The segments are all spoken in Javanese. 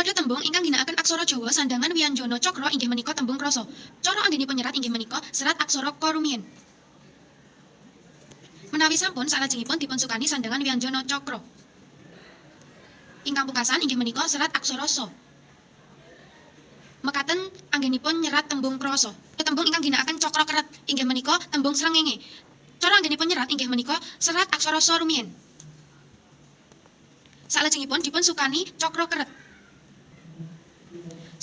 Tuladha tembung ingkang ginakaken aksara Jawa sandangan wianjana cakra inggih menika tembung krasa. Cara anggenipun nyerat inggih menika serat aksara ka rumiyin. Menawi sampun salajengipun dipunsukani sandangan wianjana cakra. Ingkang pungkasan inggih menika serat aksara sa. Mekaten anggenipun nyerat tembung krasa. Tembung ingkang ginakaken cakra keret inggih menika tembung srengenge. Cara anggenipun nyerat inggih menika serat aksara sa rumiyin. Salajengipun dipunsukani cakra keret.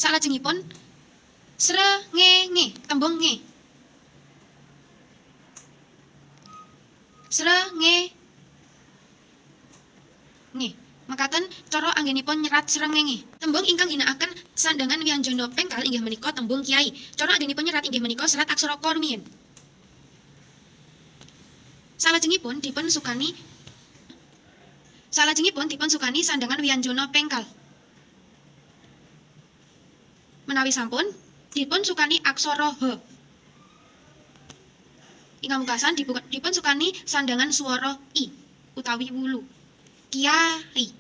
Salajengipun srengenge tembung nge. Srengenge. Mekaten cara anggenipun nyerat srengenge. Tembung ingkang ginakaken sandangan wianjana pengkal inggih menika tembung kiai. Cara anggenipun nyerat inggih menika serat aksara ka rumiyin. Salajengipun dipunsukani sandangan wianjana pengkal. Menawi sampun dipunsukani aksara h. Ingkang pungkasan dipunsukani sandangan swara i utawi wulu. Kiai.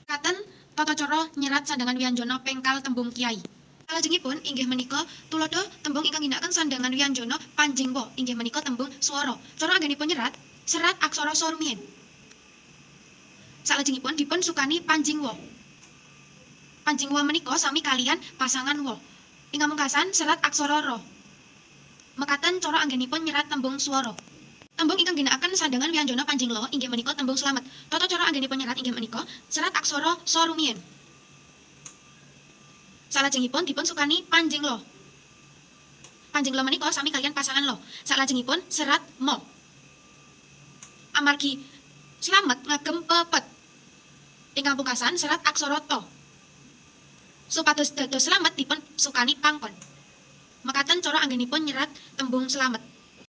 Katen tata cara nyerat sandangan wianjana pengkal tembung kiai. Salajengipun inggih menika tuladha tembung ingkang ginakaken sandangan wianjana panjing wa inggih menika tembung swara. Cara anggenipun nyerat serat aksara sa rumiyin. Salajengipun dipunsukani panjing wa. Panjing wa menika sami kalian pasangan wa. Ingkang pungkasan serat aksara ra. Mekaten cara anggenipun nyerat tembung swara. Tembung ingkang ginakaken sandangan wianjana panjing la inggih menika tembung slamet. Tata cara anggenipun nyerat inggih menika serat aksara sa rumiyin. Salajengipun dipunsukani panjing la. Panjing la menika sami kalian pasangan la. Salajengipun serat ma. Amargi slamet ngagem pepet. Ingkang pungkasan serat aksara ta. Supados dados slamet dipunsukani pangkon. Mekaten cara anggenipun nyerat tembung slamet.